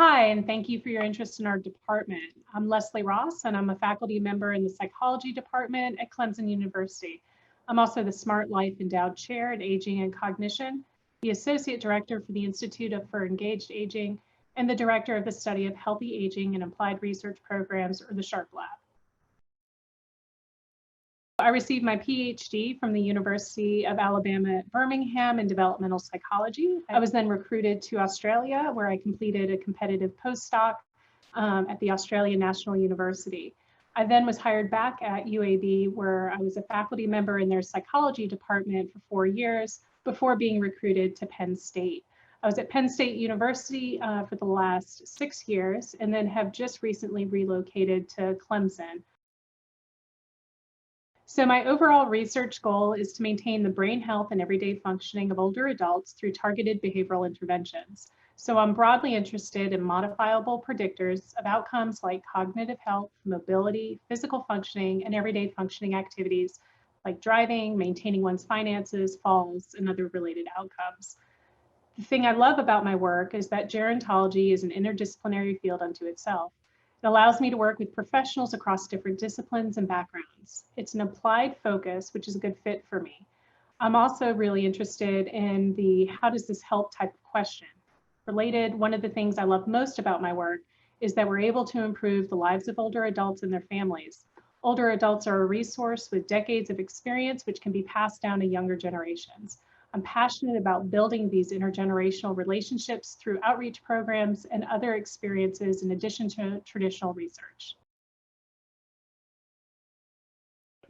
Hi, and thank you for your interest in our department. I'm Lesley Ross, and I'm a faculty member in the psychology department at Clemson University. I'm also the Smart Life Endowed Chair at Aging and Cognition, the Associate Director for the Institute for Engaged Aging, and the Director of the Study of Healthy Aging and Applied Research Programs, or the SHARP Lab. I received my PhD from the University of Alabama at Birmingham in developmental psychology. I was then recruited to Australia, where I completed a competitive postdoc at the Australian National University. I then was hired back at UAB, where I was a faculty member in their psychology department for 4 years before being recruited to Penn State. I was at Penn State University for the last 6 years, and then have just recently relocated to Clemson. So my overall research goal is to maintain the brain health and everyday functioning of older adults through targeted behavioral interventions. So I'm broadly interested in modifiable predictors of outcomes like cognitive health, mobility, physical functioning, and everyday functioning activities like driving, maintaining one's finances, falls, and other related outcomes. The thing I love about my work is that gerontology is an interdisciplinary field unto itself. It allows me to work with professionals across different disciplines and backgrounds. It's an applied focus, which is a good fit for me. I'm also really interested in the how does this help type of question. Related, one of the things I love most about my work is that we're able to improve the lives of older adults and their families. Older adults are a resource with decades of experience, which can be passed down to younger generations. I'm passionate about building these intergenerational relationships through outreach programs and other experiences in addition to traditional research.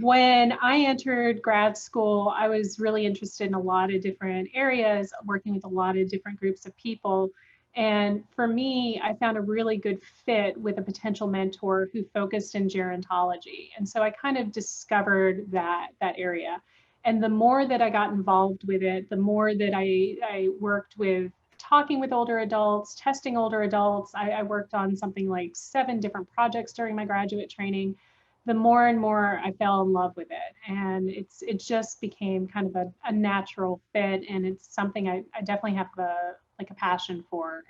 When I entered grad school, I was really interested in a lot of different areas, working with a lot of different groups of people. And for me, I found a really good fit with a potential mentor who focused in gerontology. And so I kind of discovered that area. And the more that I got involved with it, the more that I worked with talking with older adults, testing older adults. I worked on something like 7 different projects during my graduate training. The more and more I fell in love with it. And it just became kind of a natural fit. And it's something I definitely have a passion for.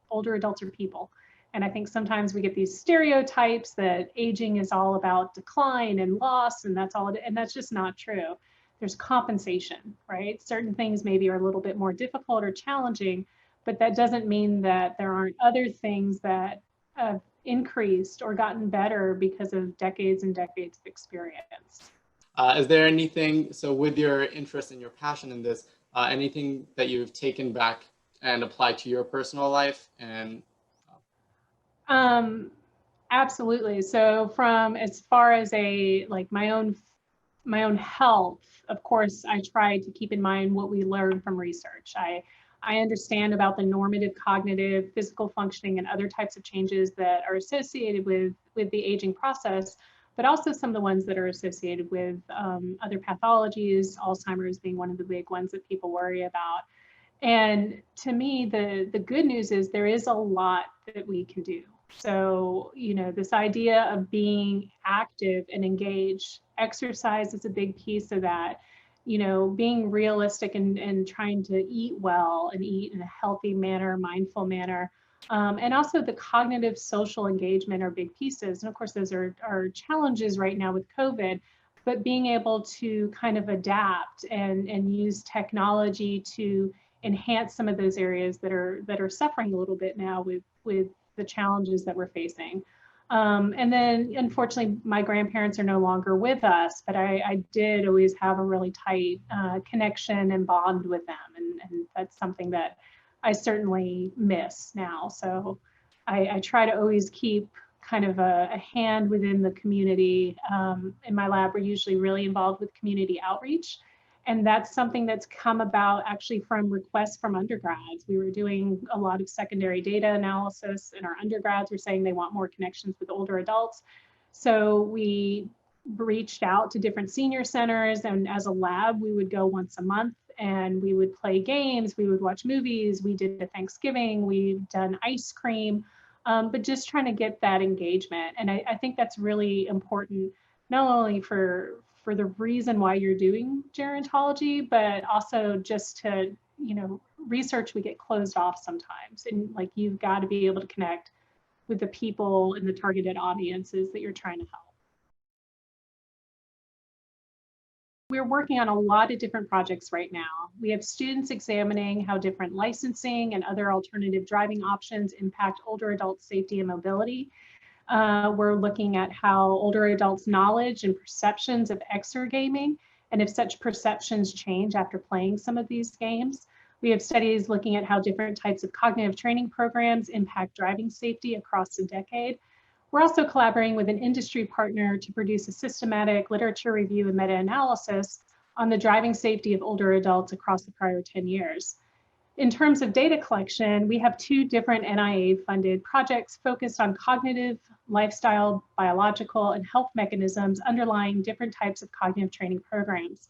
Older adults are people. And I think sometimes we get these stereotypes that aging is all about decline and loss, and that's all and that's just not true. There's compensation, right? Certain things maybe are a little bit more difficult or challenging, but that doesn't mean that there aren't other things that have increased or gotten better because of decades and decades of experience. Is there anything, so with your interest and your passion in this, anything that you've taken back and applied to your personal life? And Absolutely. So from as far as my own health, of course, I try to keep in mind what we learn from research. I understand about the normative, cognitive, physical functioning, and other types of changes that are associated with the aging process, but also some of the ones that are associated with other pathologies, Alzheimer's being one of the big ones that people worry about. And to me, the good news is there is a lot that we can do. So, this idea of being active and engaged, exercise is a big piece of that. Being realistic and trying to eat well and eat in a healthy manner, mindful manner. And also the cognitive social engagement are big pieces. And of course, those are challenges right now with COVID, but being able to kind of adapt and use technology to enhance some of those areas that are suffering a little bit now with the challenges that we're facing. And then unfortunately, my grandparents are no longer with us, but I did always have a really tight connection and bond with them. And that's something that I certainly miss now. So I try to always keep kind of a hand within the community. In my lab, we're usually really involved with community outreach. And that's something that's come about actually from requests from undergrads. We were doing a lot of secondary data analysis, and our undergrads were saying they want more connections with older adults. So we reached out to different senior centers, and as a lab, we would go once a month and we would play games, we would watch movies, we did a Thanksgiving, we've done ice cream, but just trying to get that engagement. And I think that's really important, not only for the reason why you're doing gerontology, but also just to, research, we get closed off sometimes. And like, you've got to be able to connect with the people and the targeted audiences that you're trying to help. We're working on a lot of different projects right now. We have students examining how different licensing and other alternative driving options impact older adult safety and mobility. We're looking at how older adults' knowledge and perceptions of exergaming, and if such perceptions change after playing some of these games. We have studies looking at how different types of cognitive training programs impact driving safety across the decade. We're also collaborating with an industry partner to produce a systematic literature review and meta-analysis on the driving safety of older adults across the prior 10 years. In terms of data collection, we have 2 different NIA-funded projects focused on cognitive, lifestyle, biological, and health mechanisms underlying different types of cognitive training programs.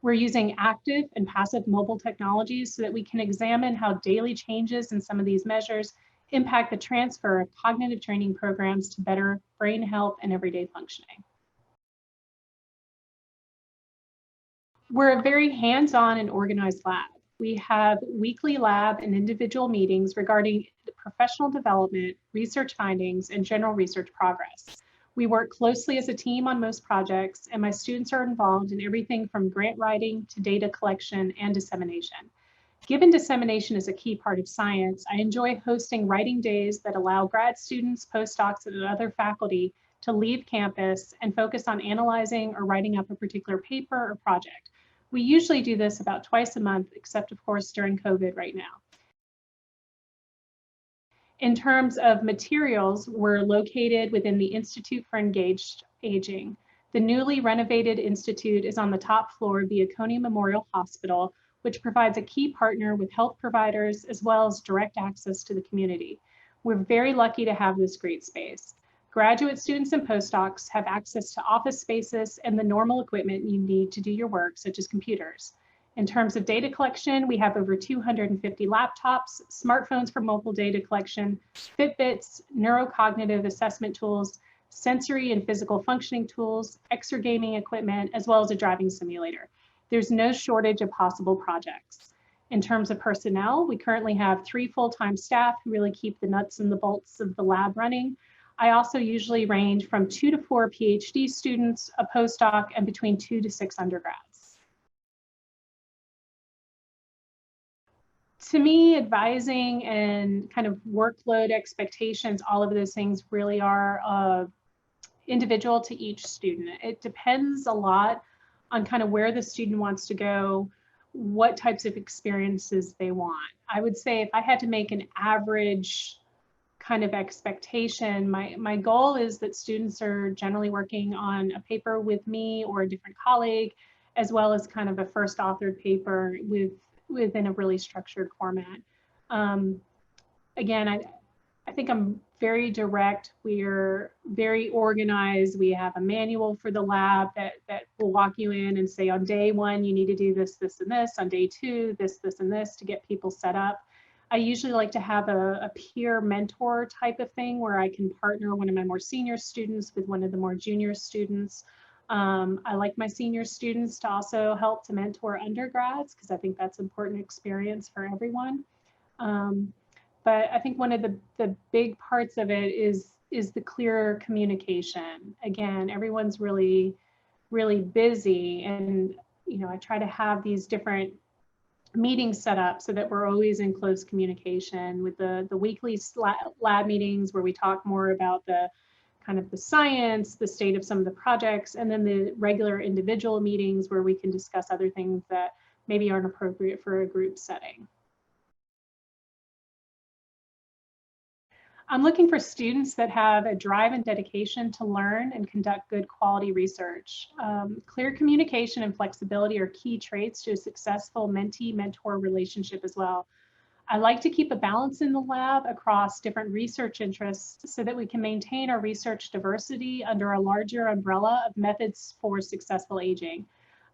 We're using active and passive mobile technologies so that we can examine how daily changes in some of these measures impact the transfer of cognitive training programs to better brain health and everyday functioning. We're a very hands-on and organized lab. We have weekly lab and individual meetings regarding professional development, research findings, and general research progress. We work closely as a team on most projects, and my students are involved in everything from grant writing to data collection and dissemination. Given dissemination is a key part of science, I enjoy hosting writing days that allow grad students, postdocs, and other faculty to leave campus and focus on analyzing or writing up a particular paper or project. We usually do this about twice a month, except of course during COVID right now. In terms of materials, we're located within the Institute for Engaged Aging. The newly renovated institute is on the top floor of the Oconee Memorial Hospital, which provides a key partner with health providers as well as direct access to the community. We're very lucky to have this great space. Graduate students and postdocs have access to office spaces and the normal equipment you need to do your work, such as computers. In terms of data collection, we have over 250 laptops, smartphones for mobile data collection, Fitbits, neurocognitive assessment tools, sensory and physical functioning tools, exergaming equipment, as well as a driving simulator. There's no shortage of possible projects. In terms of personnel, we currently have 3 full-time staff who really keep the nuts and the bolts of the lab running. I also usually range from 2 to 4 PhD students, a postdoc, and between 2 to 6 undergrads. To me, advising and kind of workload expectations, all of those things really are individual to each student. It depends a lot on kind of where the student wants to go, what types of experiences they want. I would say if I had to make an average kind of expectation, my goal is that students are generally working on a paper with me or a different colleague, as well as kind of a first authored paper within a really structured format. Again, I think I'm very direct. We're very organized. We have a manual for the lab that will walk you in and say, on day 1, you need to do this, this, and this. On day 2, this, and this to get people set up. I usually like to have a peer mentor type of thing where I can partner one of my more senior students with one of the more junior students. I like my senior students to also help to mentor undergrads because I think that's an important experience for everyone. But I think one of the big parts of it is the clear communication. Again, everyone's really, really busy, and I try to have these different meetings set up so that we're always in close communication with the weekly lab meetings where we talk more about the kind of the science, the state of some of the projects, and then the regular individual meetings where we can discuss other things that maybe aren't appropriate for a group setting. I'm looking for students that have a drive and dedication to learn and conduct good quality research. Clear communication and flexibility are key traits to a successful mentee-mentor relationship as well. I like to keep a balance in the lab across different research interests so that we can maintain our research diversity under a larger umbrella of methods for successful aging.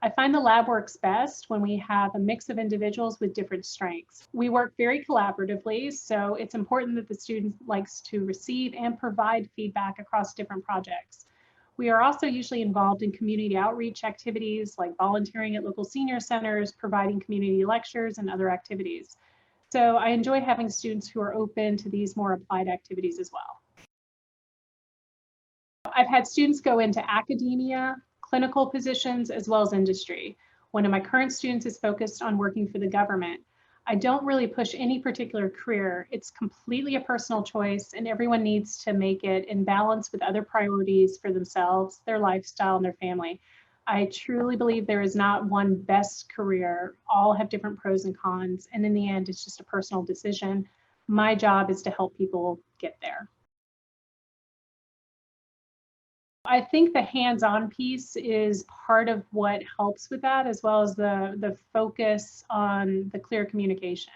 I find the lab works best when we have a mix of individuals with different strengths. We work very collaboratively, so it's important that the student likes to receive and provide feedback across different projects. We are also usually involved in community outreach activities like volunteering at local senior centers, providing community lectures, and other activities. So I enjoy having students who are open to these more applied activities as well. I've had students go into academia, clinical positions, as well as industry. One of my current students is focused on working for the government. I don't really push any particular career. It's completely a personal choice, and everyone needs to make it in balance with other priorities for themselves, their lifestyle, and their family. I truly believe there is not one best career. All have different pros and cons, and in the end, it's just a personal decision. My job is to help people get there. I think the hands-on piece is part of what helps with that, as well as the focus on the clear communication.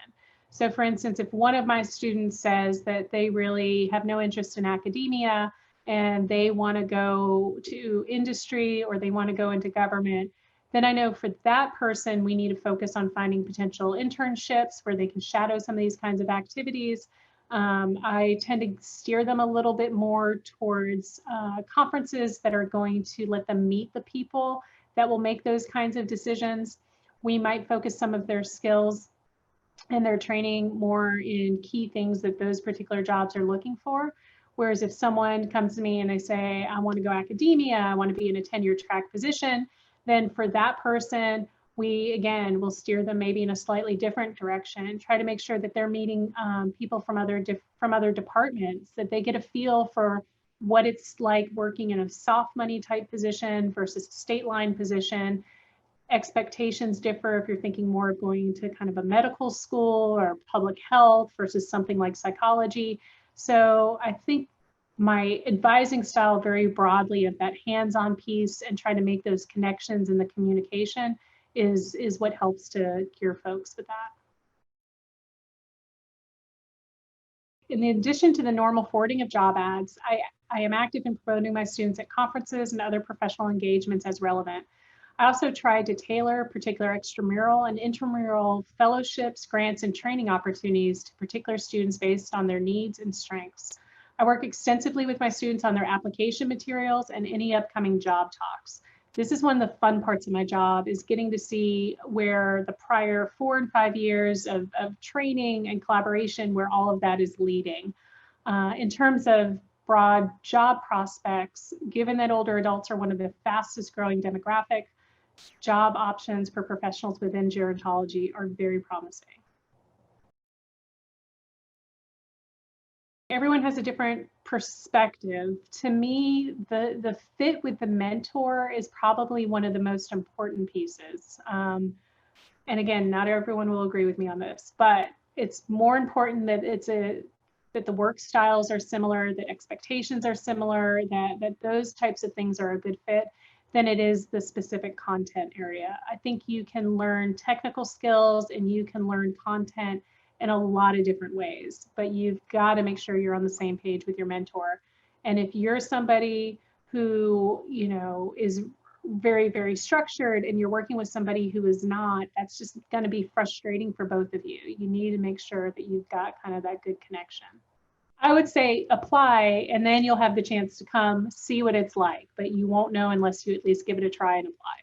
So for instance, if one of my students says that they really have no interest in academia and they want to go to industry or they want to go into government, then I know for that person, we need to focus on finding potential internships where they can shadow some of these kinds of activities. I tend to steer them a little bit more towards conferences that are going to let them meet the people that will make those kinds of decisions. We might focus some of their skills and their training more in key things that those particular jobs are looking for. Whereas if someone comes to me and they say, I want to go academia, I want to be in a tenure track position, then for that person, we again will steer them maybe in a slightly different direction and try to make sure that they're meeting people from other departments, that they get a feel for what it's like working in a soft money type position versus a state line position. Expectations differ if you're thinking more of going to kind of a medical school or public health versus something like psychology. So I think my advising style very broadly of that hands-on piece and try to make those connections in the communication is what helps to gear folks with that. In addition to the normal forwarding of job ads, I am active in promoting my students at conferences and other professional engagements as relevant. I also tried to tailor particular extramural and intramural fellowships, grants, and training opportunities to particular students based on their needs and strengths. I work extensively with my students on their application materials and any upcoming job talks. This is one of the fun parts of my job, is getting to see where the prior 4 and 5 years of training and collaboration, where all of that is leading. In terms of broad job prospects, given that older adults are one of the fastest growing demographic, job options for professionals within gerontology are very promising. Everyone has a different perspective. To me, the fit with the mentor is probably one of the most important pieces. And again, not everyone will agree with me on this, but it's more important that that the work styles are similar, that expectations are similar, that those types of things are a good fit than it is the specific content area. I think you can learn technical skills and you can learn content in a lot of different ways, but you've got to make sure you're on the same page with your mentor. And if you're somebody who, you know, is very, very structured and you're working with somebody who is not, that's just going to be frustrating for both of you. You need to make sure that you've got kind of that good connection. I would say apply, and then you'll have the chance to come see what it's like, but you won't know unless you at least give it a try and apply.